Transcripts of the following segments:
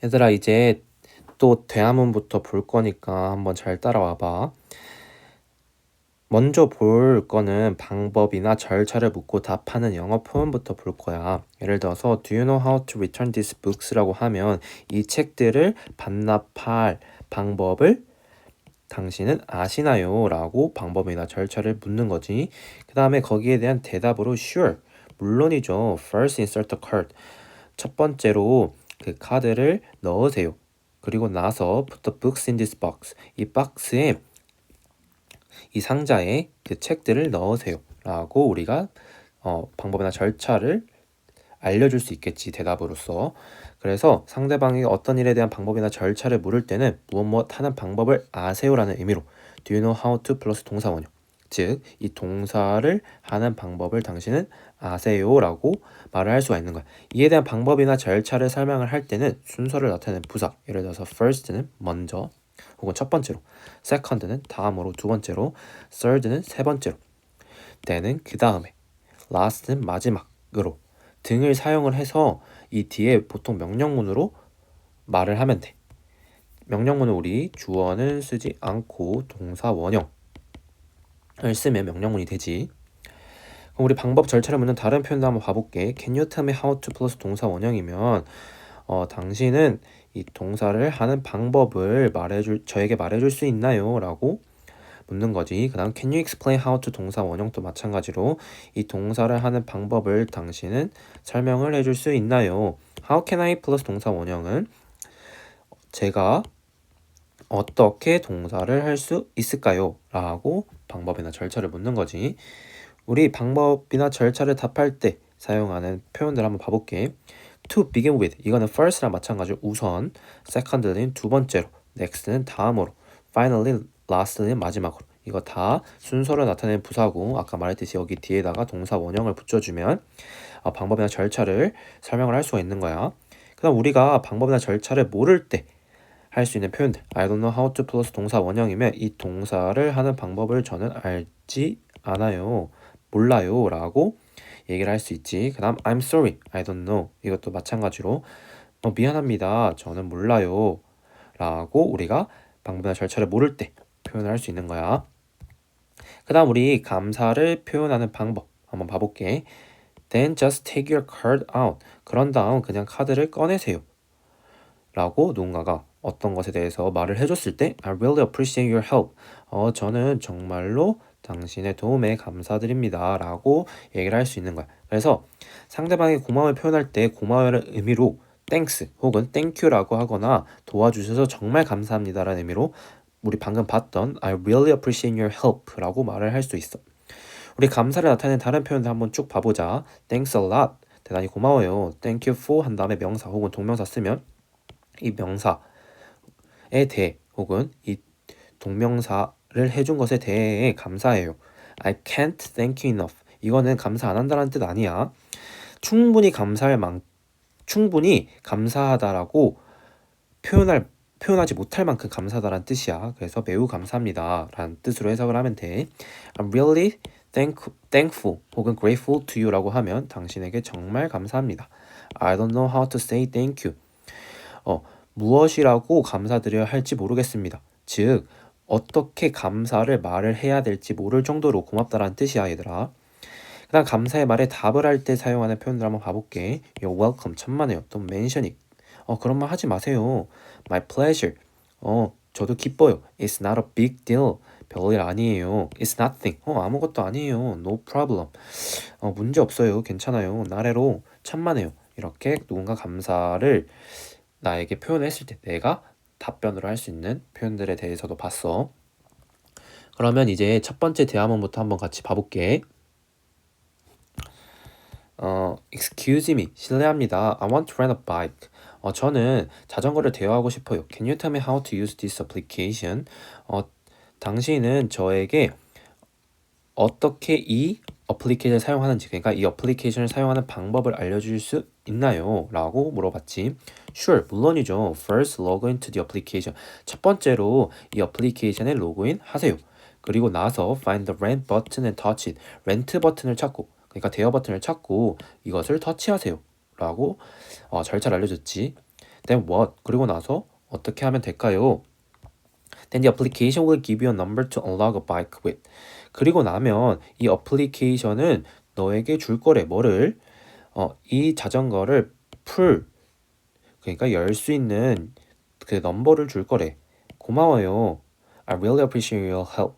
얘들아, 이제 또 대화문부터 볼 거니까 한번 잘 따라와 봐. 먼저 볼 거는 방법이나 절차를 묻고 답하는 영어 표현부터 볼 거야. 예를 들어서 Do you know how to return these books? 라고 하면 이 책들을 반납할 방법을 당신은 아시나요? 라고 방법이나 절차를 묻는 거지. 그 다음에 거기에 대한 대답으로 Sure, 물론이죠. First insert the card. 첫 번째로 그 카드를 넣으세요. 그리고 나서 put the books in this box. 이 박스에 이 상자에 그 책들을 넣으세요. 라고 우리가 방법이나 절차를 알려줄 수 있겠지, 대답으로서. 그래서 상대방이 어떤 일에 대한 방법이나 절차를 물을 때는 무엇 하는 방법을 아세요라는 의미로 Do you know how to 플러스 동사 원형, 즉 이 동사를 하는 방법을 당신은 아세요라고 말을 할 수가 있는 거야. 이에 대한 방법이나 절차를 설명을 할 때는 순서를 나타내는 부사, 예를 들어서 first는 먼저 혹은 첫 번째로, second는 다음으로 두 번째로, third는 세 번째로, then은 그 다음에, last는 마지막으로 등을 사용을 해서 이 뒤에 보통 명령문으로 말을 하면 돼. 명령문은 우리 주어는 쓰지 않고 동사 원형을 쓰면 명령문이 되지. 그럼 우리 방법 절차를 묻는 다른 표현도 한번 봐볼게. Can you tell me how to 플러스 동사 원형이면 당신은 이 동사를 하는 방법을 저에게 말해줄 수 있나요? 라고 묻는 거지. 그 다음 Can you explain how to 동사 원형도 마찬가지로 이 동사를 하는 방법을 당신은 설명을 해줄 수 있나요? How can I 플러스 동사 원형은 제가 어떻게 동사를 할 수 있을까요? 라고 방법이나 절차를 묻는 거지. 우리 방법이나 절차를 답할 때 사용하는 표현들 한번 봐볼게. To begin with, 이거는 first랑 마찬가지로 우선, second는 두 번째로, next는 다음으로, finally, last는 마지막으로. 이거 다 순서를 나타내는 부사고, 아까 말했듯이 여기 뒤에다가 동사 원형을 붙여주면 방법이나 절차를 설명을 할 수가 있는 거야. 그 다음 우리가 방법이나 절차를 모를 때 할 수 있는 표현들, I don't know how to 플러스 동사 원형이면 이 동사를 하는 방법을 저는 알지 않아요, 몰라요 라고 얘기를 할 수 있지. 그 다음 I'm sorry, I don't know. 이것도 마찬가지로 미안합니다, 저는 몰라요 라고 우리가 방법이나 절차를 모를 때 표현을 할 수 있는 거야. 그 다음 우리 감사를 표현하는 방법 한번 봐볼게. Then just take your card out. 그런 다음 그냥 카드를 꺼내세요 라고 누군가가 어떤 것에 대해서 말을 해줬을 때 I really appreciate your help. 저는 정말로 당신의 도움에 감사드립니다 라고 얘기를 할 수 있는 거야. 그래서 상대방의 고마움을 표현할 때 고마워라는 의미로 thanks 혹은 thank you라고 하거나 도와주셔서 정말 감사합니다 라는 의미로 우리 방금 봤던 I really appreciate your help 라고 말을 할 수 있어. 우리 감사를 나타내는 다른 표현들 한번 쭉 봐보자. Thanks a lot, 대단히 고마워요. Thank you for 한 다음에 명사 혹은 동명사 쓰면 이 명사에 대해 혹은 이 동명사를 해준 것에 대해 감사해요. I can't thank you enough. 이거는 감사 안 한다는 뜻 아니야. 충분히 감사하다라고 표현하지 못할 만큼 감사하다라는 뜻이야. 그래서 매우 감사합니다 라는 뜻으로 해석을 하면 돼. I'm really thankful 혹은 grateful to you 라고 하면 당신에게 정말 감사합니다. I don't know how to say thank you. 무엇이라고 감사드려야 할지 모르겠습니다. 즉 어떻게 감사를 말을 해야 될지 모를 정도로 고맙다라는 뜻이야, 얘들아. 그 다음 감사의 말에 답을 할 때 사용하는 표현들 한번 봐볼게. You're welcome, 천만에요. 또 mention it. 그런 말 하지 마세요. My pleasure. 저도 기뻐요. It's not a big deal. 별일 아니에요. It's nothing. 아무것도 아니에요. No problem. 문제 없어요. 괜찮아요. 나래로 천만에요. 이렇게 누군가 감사를 나에게 표현했을 때 내가 답변으로 할 수 있는 표현들에 대해서도 봤어. 그러면 이제 첫 번째 대화문부터 한번 같이 봐볼게. Excuse me, 실례합니다. I want to rent a bike. 저는 자전거를 대여하고 싶어요. Can you tell me how to use this application? 당신은 저에게 어떻게 이 어플리케이션을 사용하는지, 그러니까 이 어플리케이션을 사용하는 방법을 알려줄 수 있나요? 라고 물어봤지. Sure, 물론이죠. First, log into the application. 첫 번째로 이 어플리케이션에 로그인 하세요. 그리고 나서 find the rent button and touch it. 렌트 버튼을 찾고, 그러니까 대여 버튼을 찾고 이것을 터치하세요 라고 절차를 알려줬지. Then what? 그리고 나서 어떻게 하면 될까요? Then the application will give you a number to unlock a bike with. 그리고 나면 이 어플리케이션은 너에게 줄 거래. 뭐를? 이 자전거를 그러니까 열 수 있는 그 넘버를 줄 거래. 고마워요. I really appreciate your help.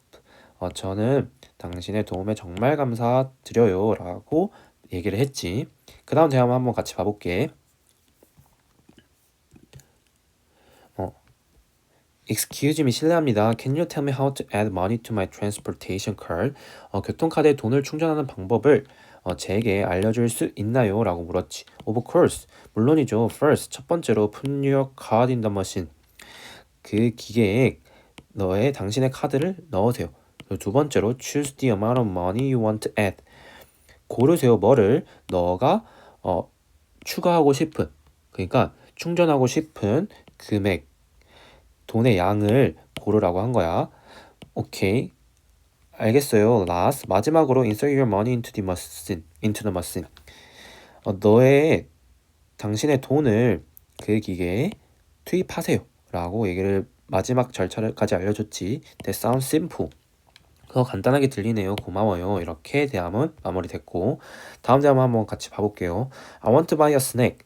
저는 당신의 도움에 정말 감사드려요. 라고 얘기를 했지. 그 다음 대화 한번 같이 봐볼게. Excuse me, 실례합니다. Can you tell me how to add money to my transportation card? 교통카드에 돈을 충전하는 방법을 제게 알려줄 수 있나요? 라고 물었지. Of course. 물론이죠. First, 첫 번째로 put your card in the machine. 그 기계에 당신의 카드를 넣으세요. 그리고 두 번째로 choose the amount of money you want to add. 고르세요. 뭐를 너가 추가하고 싶은, 그러니까 충전하고 싶은 금액, 돈의 양을 고르라고 한 거야. 오케이. 알겠어요. Last. 마지막으로 insert your money into the machine. 당신의 돈을 그 기계에 투입하세요. 라고 얘기를 마지막 절차까지 알려줬지. That sounds simple. 그거 간단하게 들리네요. 고마워요. 이렇게 대화문 마무리됐고, 다음 대화문 한번 같이 봐볼게요. I want to buy a snack.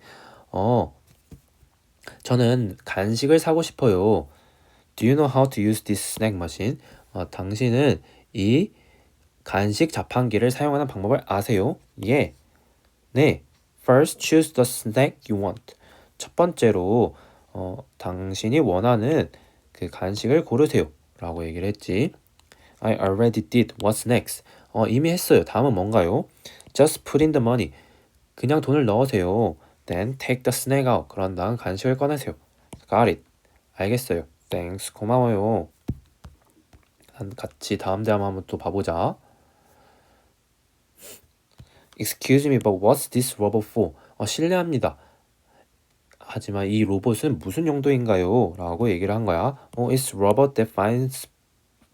저는 간식을 사고 싶어요. Do you know how to use this snack machine? 당신은 이 간식 자판기를 사용하는 방법을 아세요? 예. 네. First, choose the snack you want. 첫 번째로 당신이 원하는 그 간식을 고르세요. 라고 얘기를 했지. I already did. What's next? 이미 했어요. 다음은 뭔가요? Just put in the money. 그냥 돈을 넣으세요. Then take the snack out. 그런 다음 간식을 꺼내세요. Got it. 알겠어요. Thanks. 고마워요. 같이 다음 대화 한번 또 봐보자. Excuse me, but what's this robot for? 실례합니다. 하지만 이 로봇은 무슨 용도인가요? 라고 얘기를 한 거야. It's robot that finds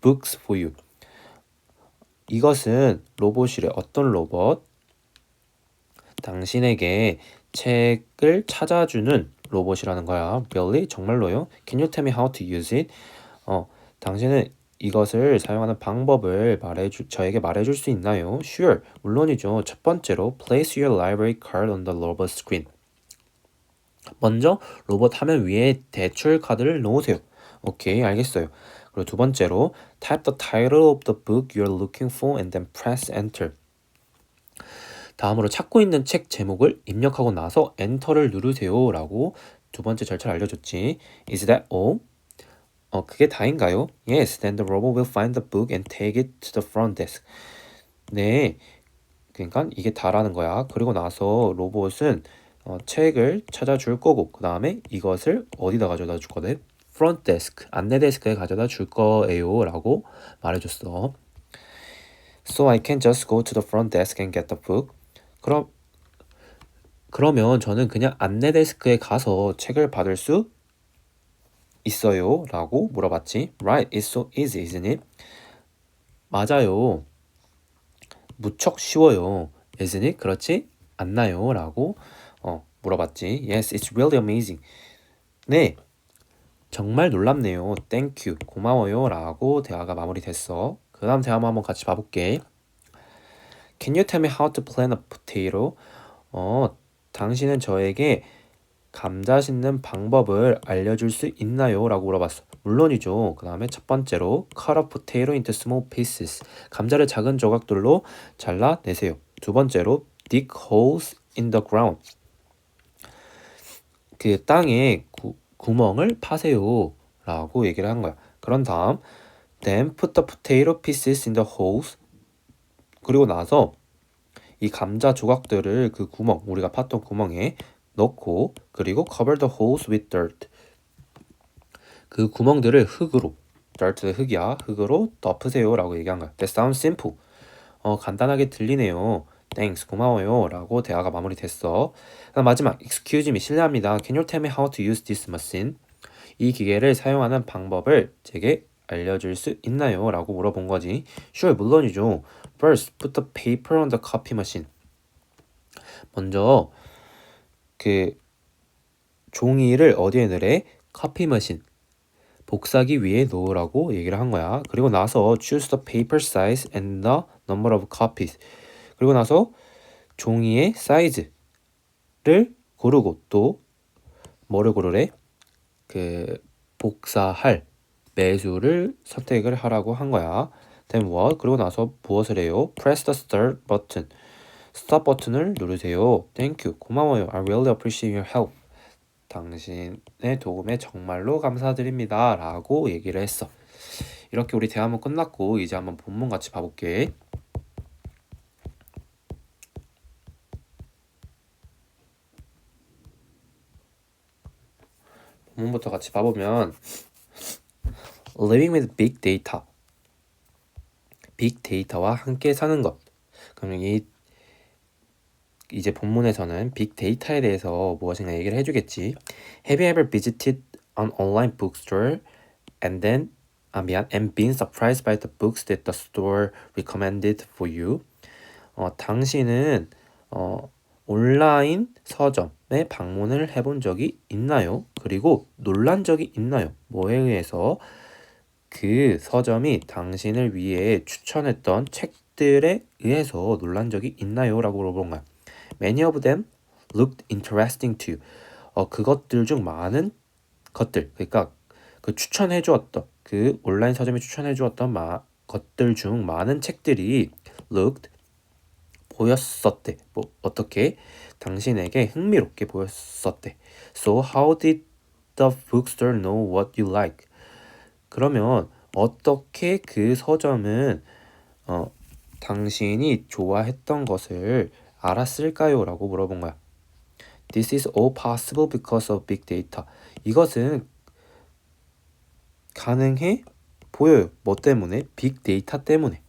books for you. 이것은 로봇이래. 어떤 로봇? 당신에게 책을 찾아주는 로봇이라는 거야. Really? 정말로요? Can you tell me how to use it? 당신은 이것을 사용하는 방법을 저에게 말해줄 수 있나요? Sure. 물론이죠. 첫 번째로 place your library card on the robot screen. 먼저 로봇 화면 위에 대출 카드를 놓으세요. 오케이, 알겠어요. 그리고 두 번째로 type the title of the book you're looking for and then press enter. 다음으로 찾고 있는 책 제목을 입력하고 나서 엔터를 누르세요. 라고 두 번째 절차를 알려줬지. Is that all? 그게 다인가요? Yes, then the robot will find the book and take it to the front desk. 네, 그러니까 이게 다라는 거야. 그리고 나서 로봇은 책을 찾아줄 거고, 그 다음에 이것을 어디다 가져다 줄 거래? front desk, 안내 데스크에 가져다 줄 거예요. 라고 말해줬어. So I can just go to the front desk and get the book. 그러면 저는 그냥 안내 데스크에 가서 책을 받을 수 있어요? 라고 물어봤지. Right, it's so easy, isn't it? 맞아요. 무척 쉬워요. Isn't it? 그렇지 않나요? 라고 물어봤지. Yes, it's really amazing. 네, 정말 놀랍네요. Thank you. 고마워요. 라고 대화가 마무리됐어. 그 다음 대화 한번 같이 봐볼게. Can you tell me how to plant a potato? 당신은 저에게 감자 심는 방법을 알려줄 수 있나요? 라고 물어봤어. 물론이죠. 그 다음에 첫 번째로 cut a potato into small pieces. 감자를 작은 조각들로 잘라내세요. 두 번째로 dig holes in the ground. 그 땅에 구멍을 파세요. 라고 얘기를 한 거야. 그런 다음 then put the potato pieces in the holes. 그리고 나서 이 감자 조각들을 그 구멍, 우리가 팠던 구멍에 넣고, 그리고 cover the holes with dirt. 그 구멍들을 흑으로, dirt 흑이야, 흑으로 덮으세요. 라고 얘기한 거야. That sounds simple. 간단하게 들리네요. Thanks, 고마워요. 라고 대화가 마무리됐어. 그다음 마지막, excuse me, 실례합니다. Can you tell me how to use this machine? 이 기계를 사용하는 방법을 제게 알려줄 수 있나요? 라고 물어본 거지. Sure, 물론이죠. First, put the paper on the copy machine. 먼저 그 종이를 어디에 넣으래? 커피 머신. 복사기 위에 놓으라고 얘기를 한 거야. 그리고 나서 choose the paper size and the number of copies. 그리고 나서 종이의 사이즈를 고르고 또 뭐를 고르래? 그 복사할 매수를 선택을 하라고 한 거야. Then what? 그리고 나서 무엇을 해요? Press the start button. 스탑 버튼을 누르세요. Thank you. 고마워요. I really appreciate your help. 당신의 도움에 정말로 감사드립니다. 라고 얘기를 했어. 이렇게 우리 대화문 끝났고 이제 한번 본문 같이 봐볼게. 본문부터 같이 봐보면 Living with big data. 빅데이터와 함께 사는 것. 그럼 이제 본문에서는 빅데이터에 대해서 무엇인가 얘기를 해주겠지. Have you ever visited an online bookstore and been surprised by the books that the store recommended for you? 당신은 온라인 서점에 방문을 해본 적이 있나요? 그리고 놀란 적이 있나요? 뭐에 의해서? 그 서점이 당신을 위해 추천했던 책들에 의해서 놀란 적이 있나요? 라고 물어본 거야. Many of them looked interesting to you. 그것들 중 많은 것들, 그러니까 그 추천해 주었던 그 온라인 서점이 추천해 주었던 것들 중 많은 책들이 looked 보였었대. 어떻게? 당신에게 흥미롭게 보였었대. So how did the bookstore know what you like? 그러면 어떻게 그 서점은 당신이 좋아했던 것을 알았을까요? 라고 물어본 거야. This is all possible because of big data. 이것은 가능해 보여요. 뭐 때문에? 빅데이터 때문에.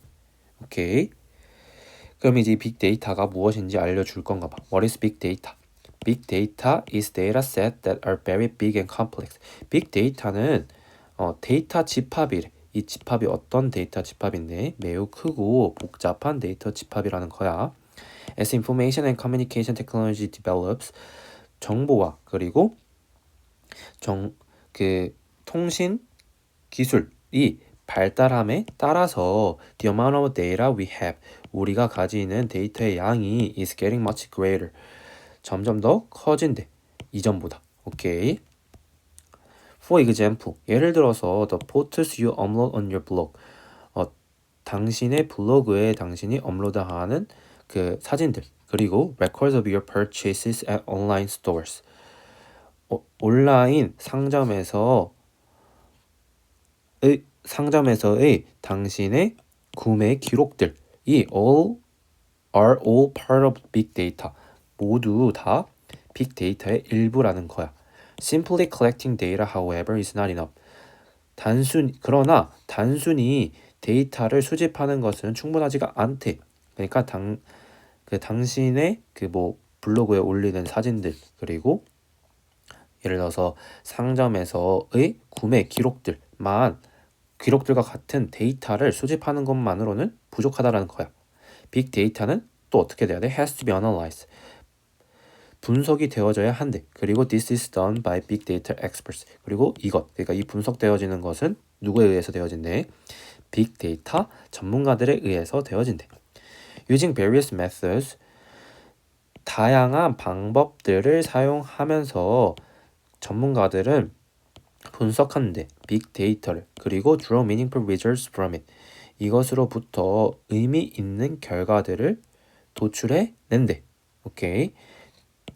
오케이. 그럼 이제 빅데이터가 무엇인지 알려줄 건가 봐. What is big data? Big data is data set that are very big and complex. 빅데이터는 데이터 집합이래. 이 집합이 어떤 데이터 집합인데 매우 크고 복잡한 데이터 집합이라는 거야. As information and communication technology develops, 정보와 그리고 통신 기술이 발달함에 따라서 the amount of data we have, 우리가 가지는 데이터의 양이 is getting much greater. 점점 더 커진대. 이전보다. 오케이. For example, 예를 들어서 the photos you upload on your blog. 당신의 블로그에 당신이 업로드하는 그 사진들. 그리고 records of your purchases at online stores. 온라인 상점에서의 당신의 구매 기록들이 are all part of big data. 모두 다 빅데이터의 일부라는 거야. Simply collecting data, however, is not enough. 그러나 단순히 데이터를 수집하는 것은 충분하지가 않대. 그러니까 당신의 블로그에 올리는 사진들 그리고 예를 들어서 상점에서의 구매 기록들과 같은 데이터를 수집하는 것만으로는 부족하다라는 거야. 빅데이터는 또 어떻게 돼야 돼? Has to be analyzed. 분석이 되어져야 한대. 그리고 this is done by big data experts. 그리고 그러니까 이 분석되어지는 것은 누구에 의해서 되어진대? 빅데이터 전문가들에 의해서 되어진대. Using various methods, 다양한 방법들을 사용하면서 전문가들은 분석하는데 빅데이터를 그리고 draw meaningful results from it. 이것으로부터 의미 있는 결과들을 도출해 낸대. 오케이.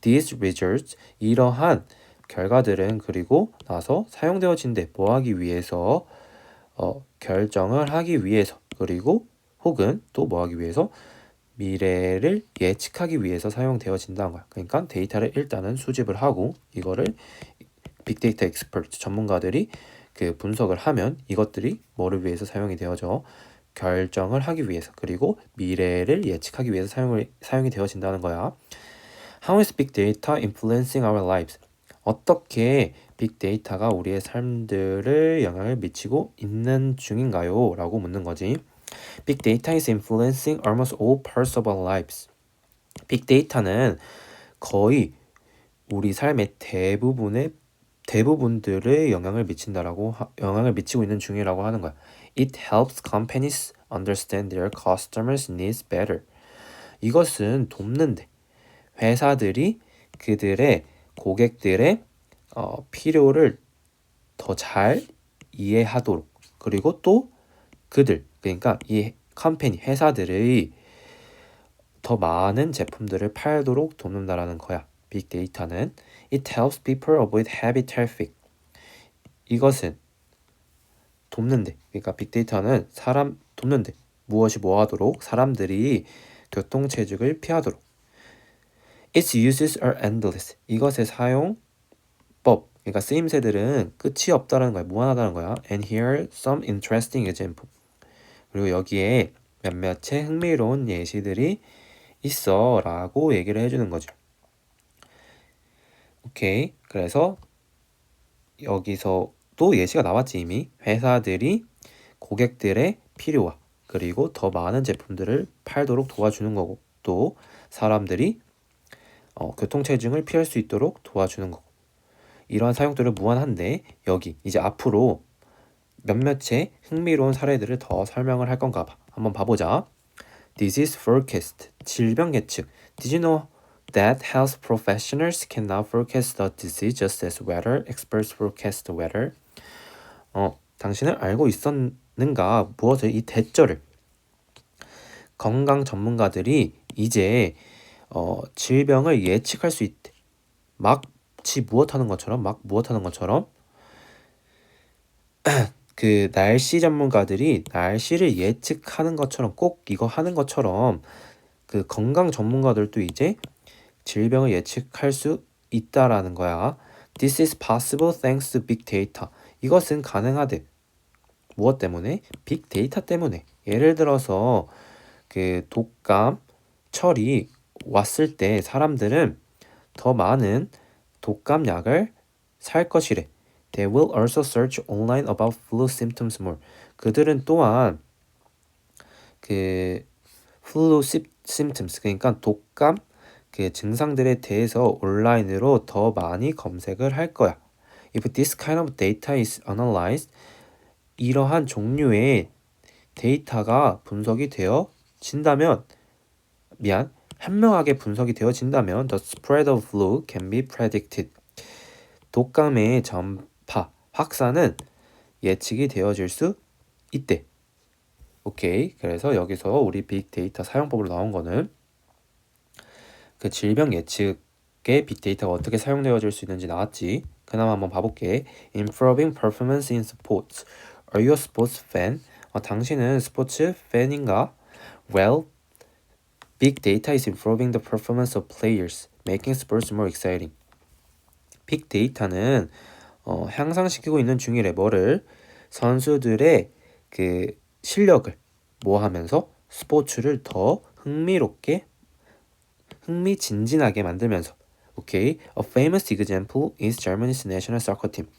These results, 이러한 결과들은 그리고 나서 사용되어진대. 뭐 하기 위해서? 결정을 하기 위해서. 그리고 혹은 또 뭐 하기 위해서? 미래를 예측하기 위해서 사용되어진다는 거야. 그러니까 데이터를 일단은 수집을 하고 이거를 빅데이터 엑스퍼트 전문가들이 분석을 하면 이것들이 뭐를 위해서 사용이 되어져? 결정을 하기 위해서 그리고 미래를 예측하기 위해서 사용이 되어진다는 거야. How is big data influencing our lives? 어떻게 빅데이터가 우리의 삶들을 영향을 미치고 있는 중인가요? 라고 묻는 거지. Big data is influencing almost all parts of our lives. 빅데이터는 거의 우리 삶의 대부분들의 영향을 미치고 있는 중이라고 하는 거야. It helps companies understand their customers' needs better. 이것은 돕는데 회사들이 그들의 고객들의 필요를 더 잘 이해하도록 그리고 또 그러니까 이 컴퍼니 회사들의 더 많은 제품들을 팔도록 돕는다라는 거야. 빅데이터는 It helps people avoid heavy traffic. 이것은 돕는데, 그러니까 빅데이터는 사람 돕는데 무엇이 뭐하도록 사람들이 교통체증을 피하도록. Its uses are endless. 이것의 사용법, 그러니까 쓰임새들은 끝이 없다는 거야. 무한하다는 거야. And here some interesting example. 그리고 여기에 몇몇의 흥미로운 예시들이 있어라고 얘기를 해주는 거죠. 오케이. 그래서 여기서 또 예시가 나왔지 이미. 회사들이 고객들의 필요와 그리고 더 많은 제품들을 팔도록 도와주는 거고 또 사람들이 교통체증을 피할 수 있도록 도와주는 거고 이러한 사용들은 무한한데 여기 이제 앞으로 몇몇의 흥미로운 사례들을 더 설명을 할 건가 봐. 한번 봐보자. Disease forecast, 질병 예측. Did you know that health professionals can now forecast the disease just as weather experts forecast the weather? 당신은 알고 있었는가? 무엇을 이 대절을 건강 전문가들이 이제 질병을 예측할 수 있대. 마치 무엇하는 것처럼 그 날씨 전문가들이 날씨를 예측하는 것처럼 꼭 이거 하는 것처럼 그 건강 전문가들도 이제 질병을 예측할 수 있다라는 거야. This is possible thanks to big data. 이것은 가능하대. 무엇 때문에? 빅데이터 때문에. 예를 들어서 그 독감철이 왔을 때 사람들은 더 많은 독감 약을 살 것이래. They will also search online about flu symptoms more. 그들은 또한 그 flu symptoms 그러니까 독감 그 증상들에 대해서 온라인으로 더 많이 검색을 할 거야. If this kind of data is analyzed, 이러한 종류의 데이터가 분석이 되어진다면, 현명하게 분석이 되어진다면, the spread of flu can be predicted. 독감의 전파, 확산은 예측이 되어질 수 있대. 오케이. 그래서 여기서 우리 빅데이터 사용법으로 나온 거는 그 질병 예측에 빅데이터가 어떻게 사용되어질 수 있는지 나왔지. 그나마 한번 봐볼게. Improving performance in sports. Are you a sports fan? 당신은 스포츠 팬인가? Well, big data is improving the performance of players, making sports more exciting. 빅데이터는 향상시키고 있는 중이래. 뭐를? 선수들의 그 실력을 뭐 하면서 스포츠를 더 흥미진진하게 만들면서. 오케이. A famous example is Germany's national soccer team.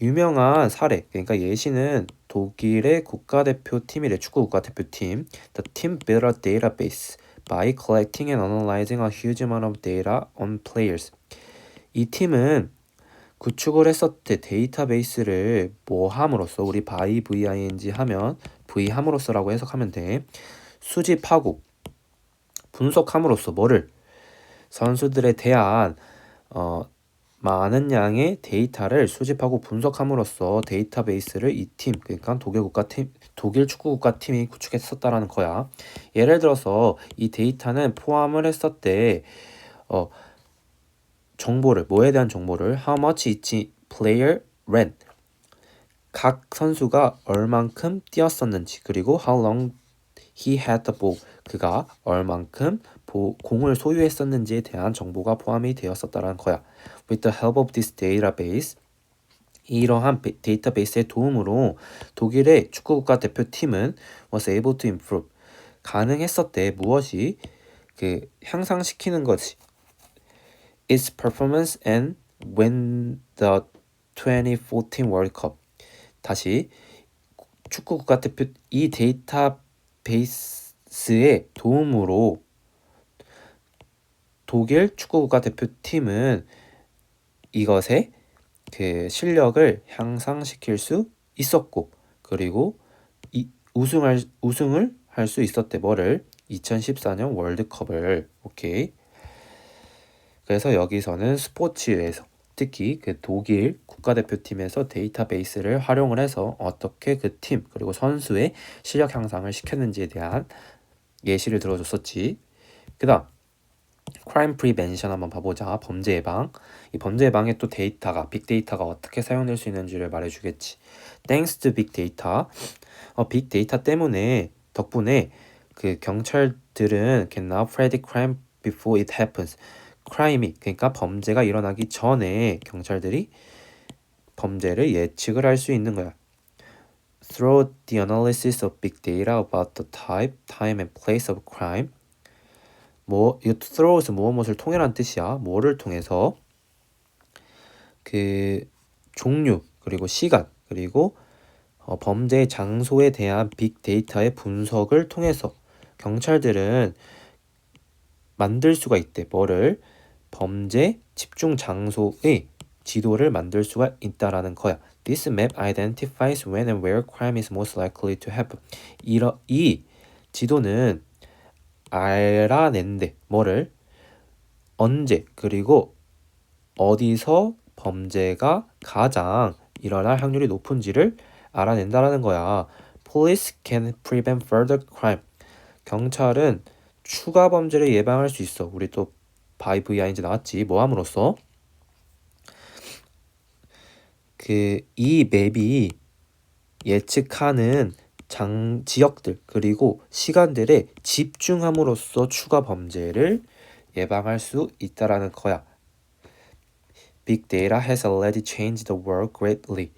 유명한 사례, 그러니까 예시는 독일의 국가대표팀이래. 축구 국가대표팀. The team built a database by collecting and analyzing a huge amount of data on players. 이 팀은 구축을 했었대. 데이터베이스를 뭐 함으로써 우리 by VING 하면 함으로써라고 해석하면 돼. 수집하고 분석함으로써 뭐를? 선수들에 대한 많은 양의 데이터를 수집하고 분석함으로써 데이터베이스를 이 팀, 그러니까 독일 축구 국가팀이 구축했었다라는 거야. 예를 들어서 이 데이터는 포함을 했었대. 정보를, 뭐에 대한 정보를 how much each player ran, 각 선수가 얼만큼 뛰었었는지, 그리고 how long he had the ball, 그가 얼만큼 공을 소유했었는지에 대한 정보가 포함이 되었었다는 거야. With the help of this database, 이러한 데이터베이스의 도움으로 독일의 축구국가 대표팀은 was able to improve, 가능했었대. 무엇이? 그 향상시키는 것이 its performance and win the 2014 World Cup. 다시 축구 국가대표 이 데이터베이스의 도움으로 독일 축구 국가대표팀은 이것의 그 실력을 향상시킬 수 있었고, 그리고 우승을 할 수 있었대. 뭐를? 2014년 월드컵을. 오케이. 그래서 여기서는 스포츠에서 특히 그 독일 국가대표팀에서 데이터베이스를 활용을 해서 어떻게 그 팀 그리고 선수의 실력 향상을 시켰는지에 대한 예시를 들어줬었지. 그 다음 crime prevention 한번 봐보자. 범죄 예방. 이 범죄 예방에 또 데이터가 빅데이터가 어떻게 사용될 수 있는지를 말해주겠지. Thanks to big data. 빅데이터 덕분에 그 경찰들은 can now predict crime before it happens. 크라임이 그러니까 범죄가 일어나기 전에 경찰들이 범죄를 예측을 할 수 있는 거야. Through the analysis of big data about the type, time and place of crime. 이거 throw's 무엇을 통해란 뜻이야. 뭐를 통해서? 그 종류 그리고 시간 그리고 범죄의 장소에 대한 빅데이터의 분석을 통해서 경찰들은 만들 수가 있대. 뭐를? 범죄 집중 장소의 지도를 만들 수가 있다라는 거야. This map identifies when and where crime is most likely to happen. 이 지도는 알아낸대. 뭐를? 언제 그리고 어디서 범죄가 가장 일어날 확률이 높은지를 알아낸다라는 거야. Police can prevent further crime. 경찰은 추가 범죄를 예방할 수 있어. 우리 또 by VING 나왔지. 뭐 함으로써? 이 맵이 예측하는 지역들 그리고 시간들에 집중함으로써 추가 범죄를 예방할 수 있다라는 거야. Big data has already changed the world greatly.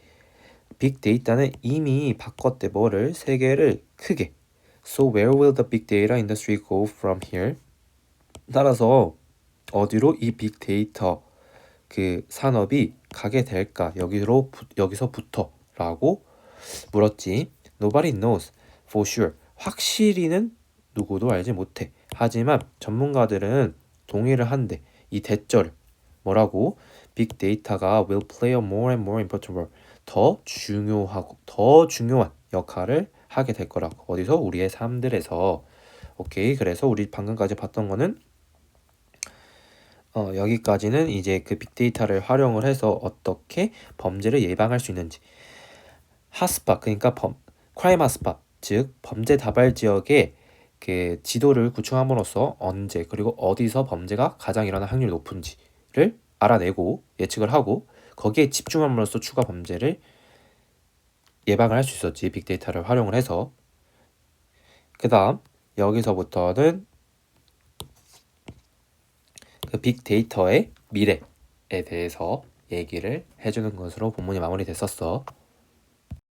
빅데이터는 이미 바꿨대. 뭐를? 세계를 크게. So where will the big data industry go from here? 따라서 어디로 이 빅데이터 그 산업이 가게 될까? 여기서부터 라고 물었지. Nobody knows for sure. 확실히는 누구도 알지 못해. 하지만 전문가들은 동의를 한대. 이 대절을 뭐라고? 빅데이터가 will play a more and more important role. 더 중요한 역할을 하게 될 거라고. 어디서? 우리의 삶들에서. 오케이. 그래서 우리 방금까지 봤던 거는 여기까지는 이제 그 빅데이터를 활용을 해서 어떻게 범죄를 예방할 수 있는지. 핫스팟 그러니까 크라임 핫스팟 즉 범죄 다발 지역의 그 지도를 구축함으로써 언제 그리고 어디서 범죄가 가장 일어날 확률이 높은지를 알아내고 예측을 하고 거기에 집중함으로써 추가 범죄를 예방을 할 수 있었지. 빅데이터를 활용을 해서. 그 다음 여기서부터는 그 빅데이터의 미래에 대해서 얘기를 해주는 것으로 본문이 마무리됐었어.